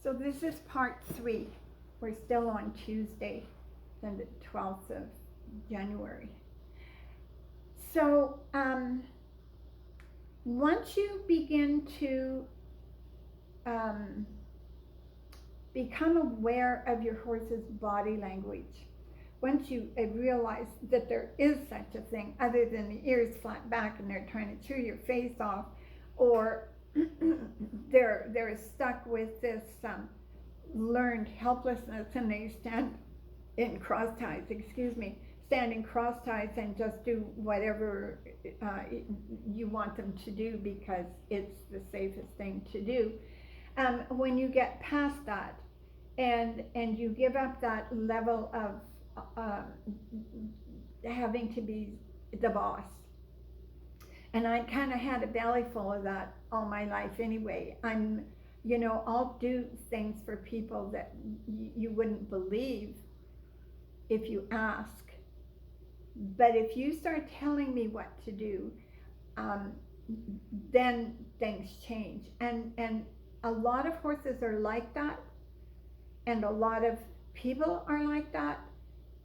So this is part 3. We're still on Tuesday, the 12th of January. So once you begin to become aware of your horse's body language, once you realize that there is such a thing other than the ears flat back and they're trying to chew your face off, or they're stuck with this learned helplessness and they stand in cross ties, stand in cross ties and just do whatever you want them to do because it's the safest thing to do. When you get past that and you give up that level of having to be the boss. And I kind of had a belly full of that all my life anyway. I'll do things for people that you wouldn't believe if you ask. But if you start telling me what to do, then things change. And a lot of horses are like that, and a lot of people are like that.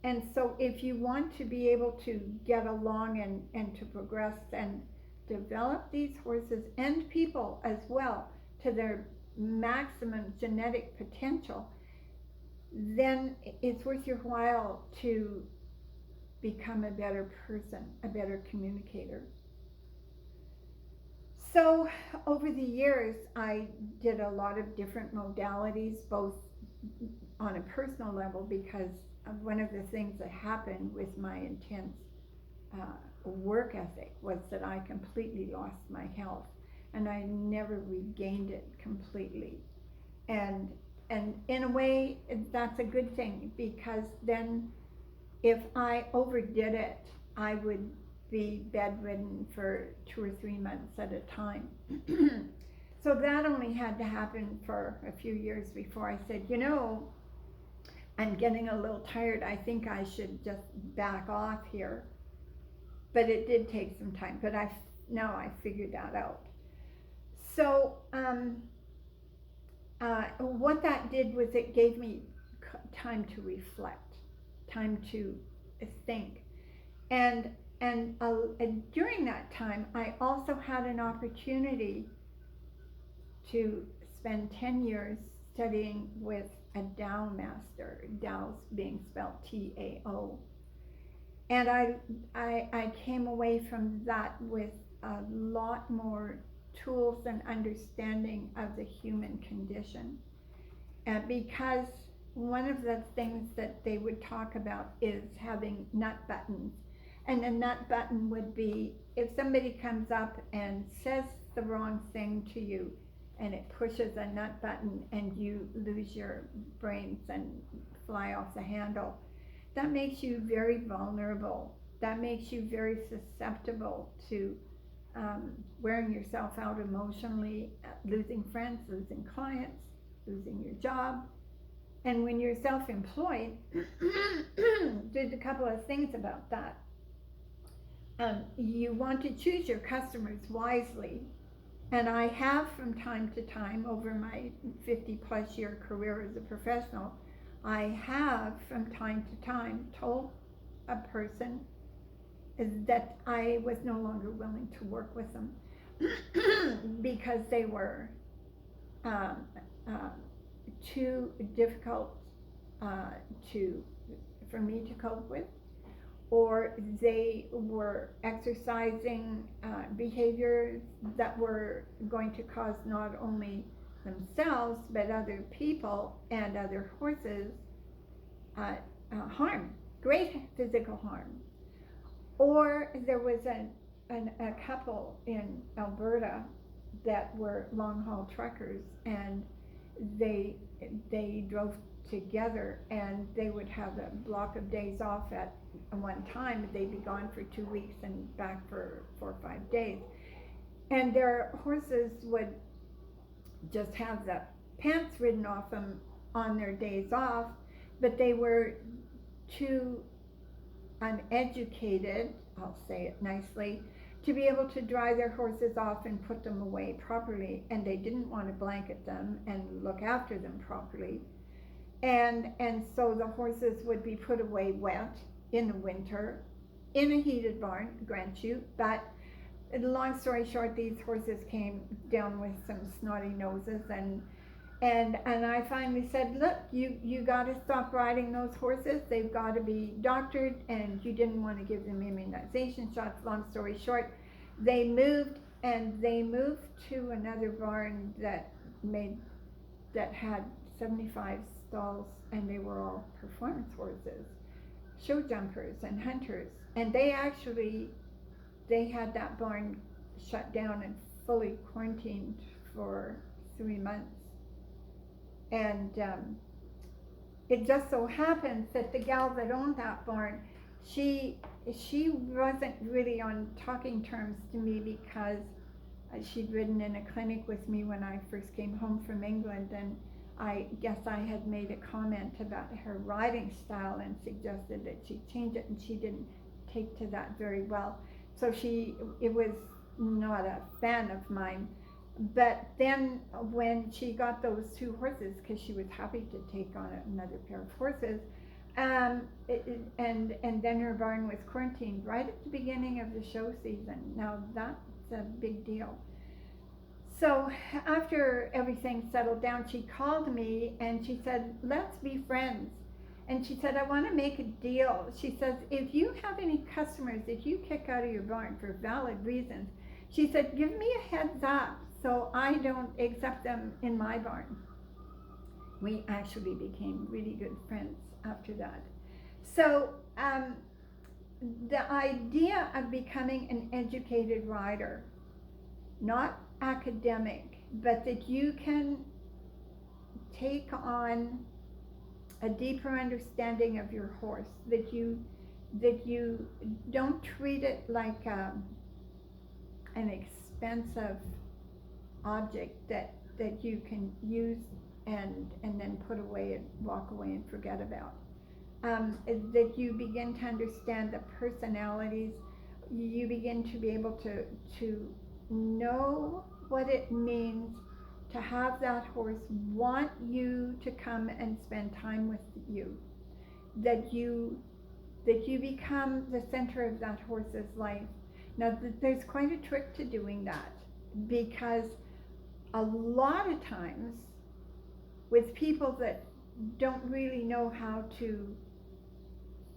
And so if you want to be able to get along and to progress and develop these horses and people as well to their maximum genetic potential, then it's worth your while to become a better person, a better communicator. So over the years, I did a lot of different modalities, both on a personal level, because one of the things that happened with my intense work ethic was that I completely lost my health, and I never regained it completely. And in a way, that's a good thing, because then if I overdid it, I would be bedridden for 2 or 3 months at a time. So that only had to happen for a few years before I said, I'm getting a little tired. I think I should just back off here. But it did take some time, but now I figured that out. So what that did was it gave me time to reflect, time to think. And during that time, I also had an opportunity to spend 10 years studying with a Tao master, Tao's being spelled T-A-O. And I came away from that with a lot more tools and understanding of the human condition. Because one of the things that they would talk about is having nut buttons. And a nut button would be if somebody comes up and says the wrong thing to you, and it pushes a nut button and you lose your brains and fly off the handle. That makes you very vulnerable. That makes you very susceptible to wearing yourself out emotionally, losing friends, losing clients, losing your job. And when you're self-employed, there's a couple of things about that. You want to choose your customers wisely. And I have from time to time, over my 50-plus year career as a professional, I have from time to time told a person that I was no longer willing to work with them because they were too difficult for me to cope with, or they were exercising behaviors that were going to cause not only themselves but other people and other horses harm, great physical harm. Or there was a couple in Alberta that were long-haul truckers, and they drove together, and they would have a block of days off at one time. They'd be gone for 2 weeks and back for 4 or 5 days, and their horses would just have the pants ridden off them on their days off, but they were too uneducated, I'll say it nicely, to be able to dry their horses off and put them away properly, and they didn't want to blanket them and look after them properly. And so the horses would be put away wet in the winter in a heated barn, grant you, but long story short, these horses came down with some snotty noses, and I finally said, look, you got to stop riding those horses. They've got to be doctored, and you didn't want to give them immunization shots. Long story short, they moved to another barn that had 75 stalls, and they were all performance horses, show jumpers and hunters, and they had that barn shut down and fully quarantined for 3 months. And it just so happens that the gal that owned that barn, she wasn't really on talking terms to me, because she'd ridden in a clinic with me when I first came home from England, and I guess I had made a comment about her riding style and suggested that she change it, and she didn't take to that very well. So it was not a fan of mine. But then when she got those 2 horses, because she was happy to take on another pair of horses, and then her barn was quarantined right at the beginning of the show season. Now that's a big deal. So after everything settled down, she called me and she said, let's be friends. And she said, I want to make a deal. She says, if you have any customers that you kick out of your barn for valid reasons, she said, give me a heads up so I don't accept them in my barn. We actually became really good friends after that. So the idea of becoming an educated rider, not academic, but that you can take on a deeper understanding of your horse, that you don't treat it like an expensive object that you can use and then put away and walk away and forget about. That you begin to understand the personalities, you begin to be able to know what it means to have that horse want you to come and spend time with you, that you become the center of that horse's life. Now there's quite a trick to doing that, because a lot of times with people that don't really know how to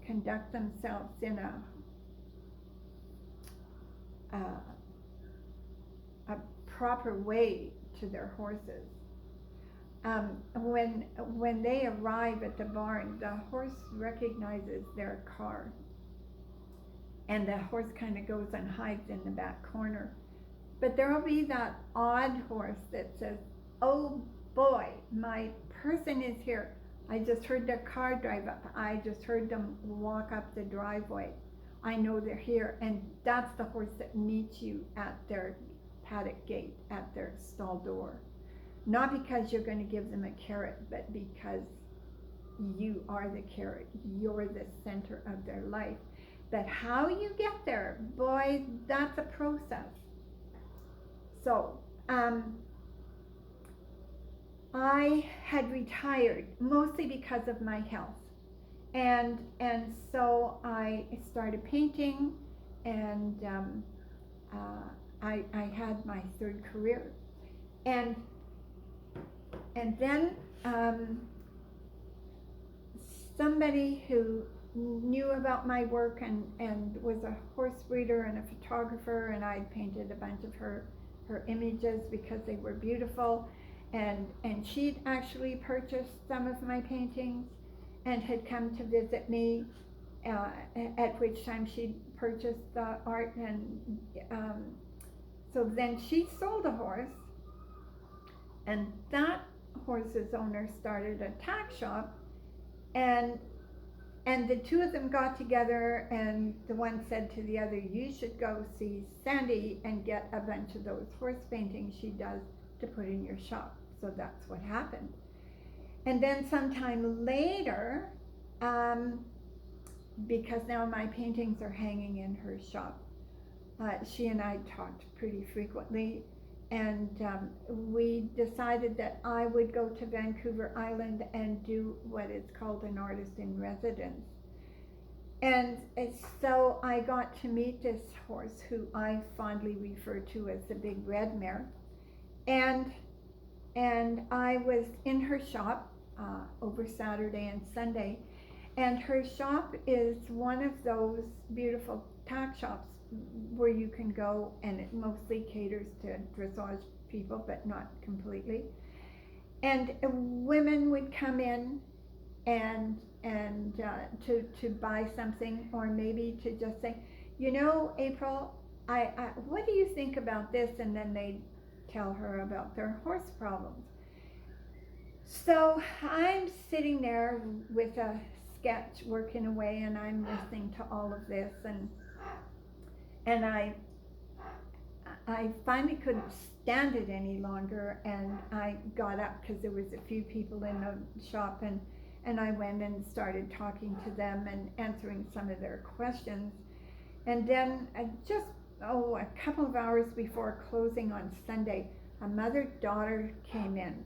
conduct themselves in a proper way to their horses, when they arrive at the barn, the horse recognizes their car, and the horse kind of goes and hides in the back corner. But there will be that odd horse that says, oh boy, my person is here. I just heard their car drive up. I just heard them walk up the driveway. I know they're here. And that's the horse that meets you at their paddock gate, at their stall door. Not because you're going to give them a carrot, but because you are the carrot. You're the center of their life. But how you get there, boy, that's a process. So, I had retired mostly because of my health, and so I started painting, and I had my 3rd career, and then somebody who knew about my work and was a horse breeder and a photographer, and I painted a bunch of her images because they were beautiful, and she'd actually purchased some of my paintings and had come to visit me, at which time she'd purchased the art, and so then she sold a horse, and that horse's owner started a tack shop, and the 2 of them got together, and the one said to the other, you should go see Sandy and get a bunch of those horse paintings she does to put in your shop. So that's what happened. And then sometime later, because now my paintings are hanging in her shop, she and I talked pretty frequently, and we decided that I would go to Vancouver Island and do what is called an artist in residence. And so I got to meet this horse who I fondly refer to as the Big Red Mare. And I was in her shop over Saturday and Sunday. And her shop is one of those beautiful tack shops where you can go, and it mostly caters to dressage people, but not completely. And women would come in and to buy something, or maybe to just say, you know, April, I what do you think about this? And then they'd tell her about their horse problems. So I'm sitting there with a sketch working away, and I'm listening to all of this, and I finally couldn't stand it any longer, and I got up because there was a few people in the shop, and I went and started talking to them and answering some of their questions. And then just a couple of hours before closing on Sunday, a mother-daughter came in,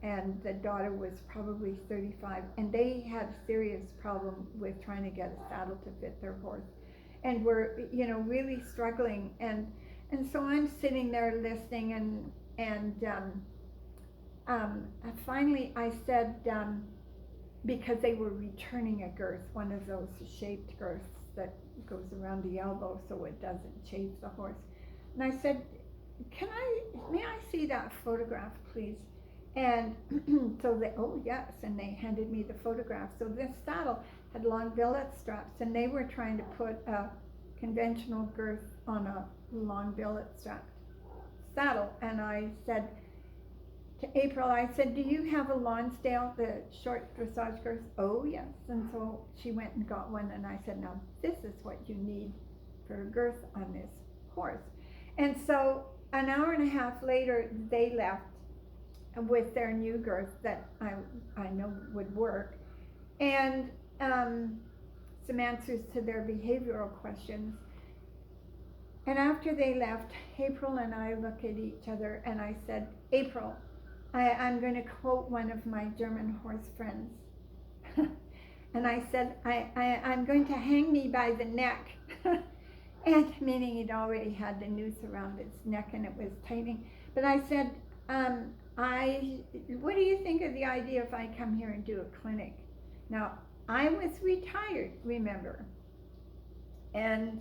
and the daughter was probably 35, and they had a serious problem with trying to get a saddle to fit their horse, and were, you know, really struggling. And so I'm sitting there listening, and finally I said, because they were returning a girth, one of those shaped girths that goes around the elbow so it doesn't chafe the horse. And I said, may I see that photograph, please? And so they, oh yes, and they handed me the photograph. So this saddle had long billet straps, and they were trying to put a conventional girth on a long billet strapped saddle. And I said to April, I said, do you have a Lonsdale, the short dressage girth? Oh yes. And so she went and got one, and I said, now this is what you need for a girth on this horse. And so an hour and a half later, they left with their new girth that I know would work, and some answers to their behavioral questions. And after they left, April and I looked at each other, and I said, April, I'm going to quote one of my German horse friends. And I said, I'm going to hang me by the neck. And meaning he'd already had the noose around his neck and it was tightening. But I said, what do you think of the idea if I come here and do a clinic? Now, I was retired, remember, and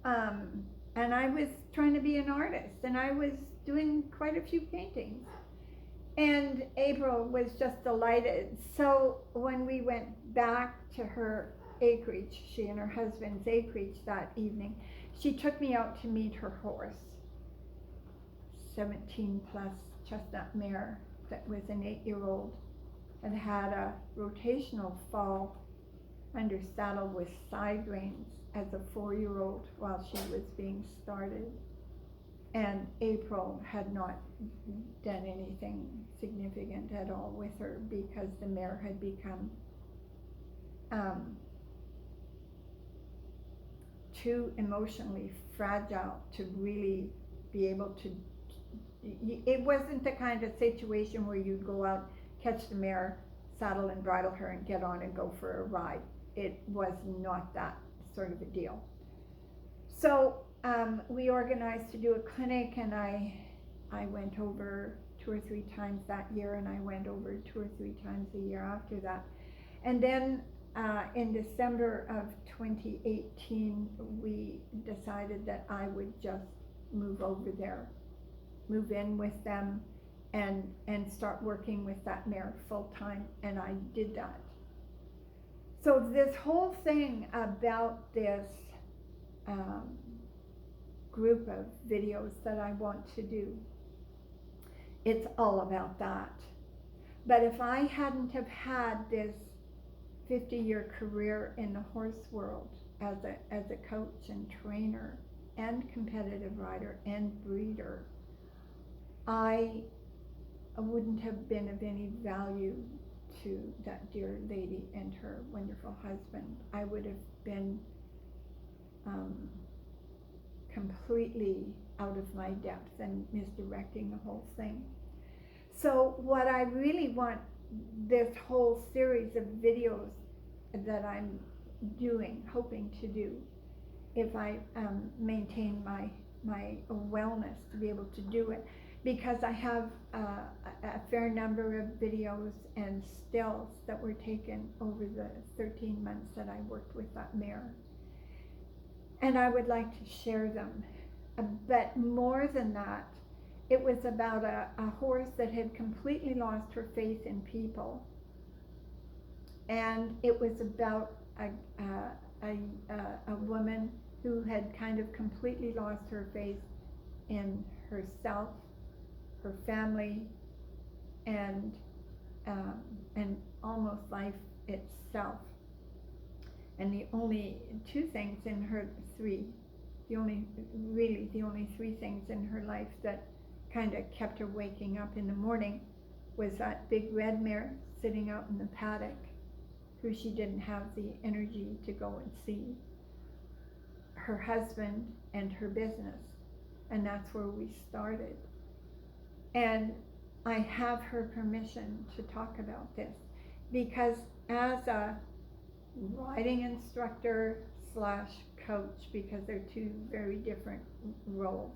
I was trying to be an artist, and I was doing quite a few paintings. And April was just delighted. So when we went back to her acreage, she and her husband's acreage that evening, she took me out to meet her horse, 17 plus chestnut mare that was an 8-year-old, and had a rotational fall under saddle with side reins as a 4-year-old while she was being started. And April had not done anything significant at all with her because the mare had become too emotionally fragile to really be able to. It wasn't the kind of situation where you'd go out, catch the mare, saddle and bridle her, and get on and go for a ride. It was not that sort of a deal. So we organized to do a clinic, and I went over 2 or 3 times that year, and I went over 2 or 3 times the year after that. And then in December of 2018, we decided that I would just move over there, move in with them, and start working with that mare full time, and I did that. So this whole thing about this group of videos that I want to do, it's all about that. But if I hadn't have had this 50-year career in the horse world as a coach and trainer and competitive rider and breeder, I wouldn't have been of any value to that dear lady and her wonderful husband. I would have been completely out of my depth and misdirecting the whole thing. So what I really want this whole series of videos that I'm doing, hoping to do, if I maintain my wellness to be able to do it, because I have a fair number of videos and stills that were taken over the 13 months that I worked with that mare. And I would like to share them. But more than that, it was about a horse that had completely lost her faith in people. And it was about a woman who had kind of completely lost her faith in herself, her family, and almost life itself. And the only two things in her the only three things in her life that kind of kept her waking up in the morning was that big red mare sitting out in the paddock, who she didn't have the energy to go and see, her husband, and her business. And that's where we started. And I have her permission to talk about this, because as a riding instructor slash coach, because they're two very different roles,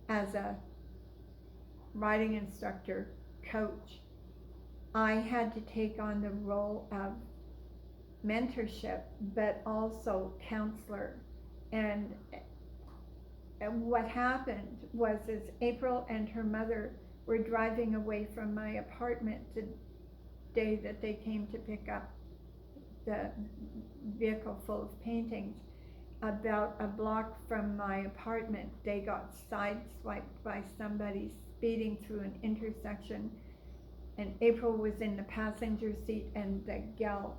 as a riding instructor coach, I had to take on the role of mentorship, but also counselor. And what happened was, is April and her mother were driving away from my apartment the day that they came to pick up the vehicle full of paintings. About a block from my apartment, they got sideswiped by somebody speeding through an intersection, and April was in the passenger seat, and the gal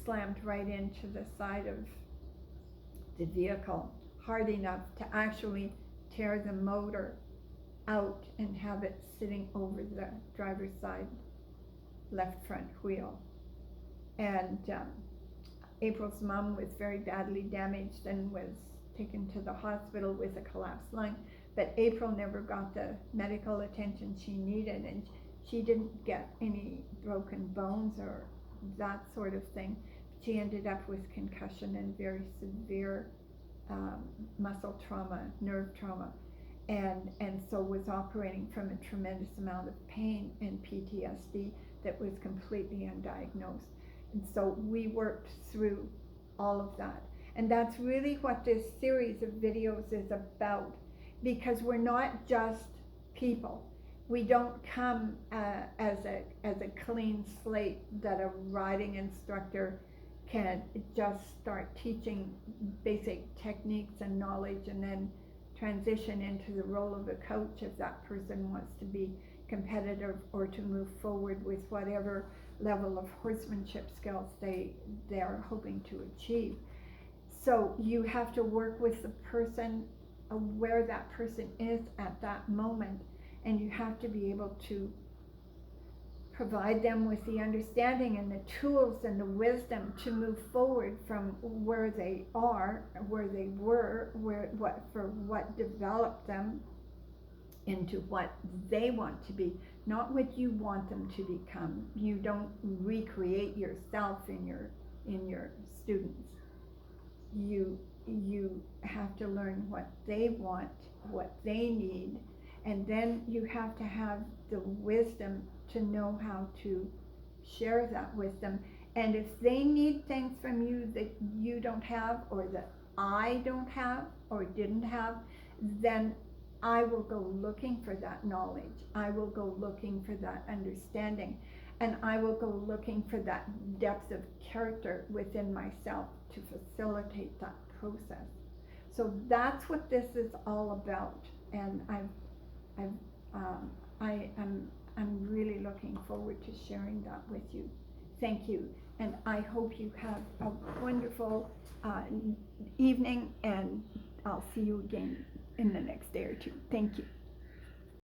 slammed right into the side of the vehicle hard enough to actually tear the motor out and have it sitting over the driver's side left front wheel. And April's mom was very badly damaged and was taken to the hospital with a collapsed lung, but April never got the medical attention she needed, and she didn't get any broken bones or that sort of thing. She ended up with concussion and very severe muscle trauma, nerve trauma, and so was operating from a tremendous amount of pain and PTSD that was completely undiagnosed. And so we worked through all of that. And that's really what this series of videos is about, because we're not just people. We don't come as a clean slate that a riding instructor can just start teaching basic techniques and knowledge and then transition into the role of a coach if that person wants to be competitive or to move forward with whatever level of horsemanship skills they're hoping to achieve. So you have to work with the person where that person is at that moment, and you have to be able to provide them with the understanding and the tools and the wisdom to move forward from where they are, where they were, what developed them into what they want to be, not what you want them to become. You don't recreate yourself in your students. You have to learn what they want, what they need, and then you have to have the wisdom to know how to share that with them. And if they need things from you that you don't have, or that I don't have or didn't have, then I will go looking for that knowledge. I will go looking for that understanding, and I will go looking for that depth of character within myself to facilitate that process. So that's what this is all about, and I'm really looking forward to sharing that with you. Thank you, and I hope you have a wonderful evening, and I'll see you again in the next day or two. Thank you.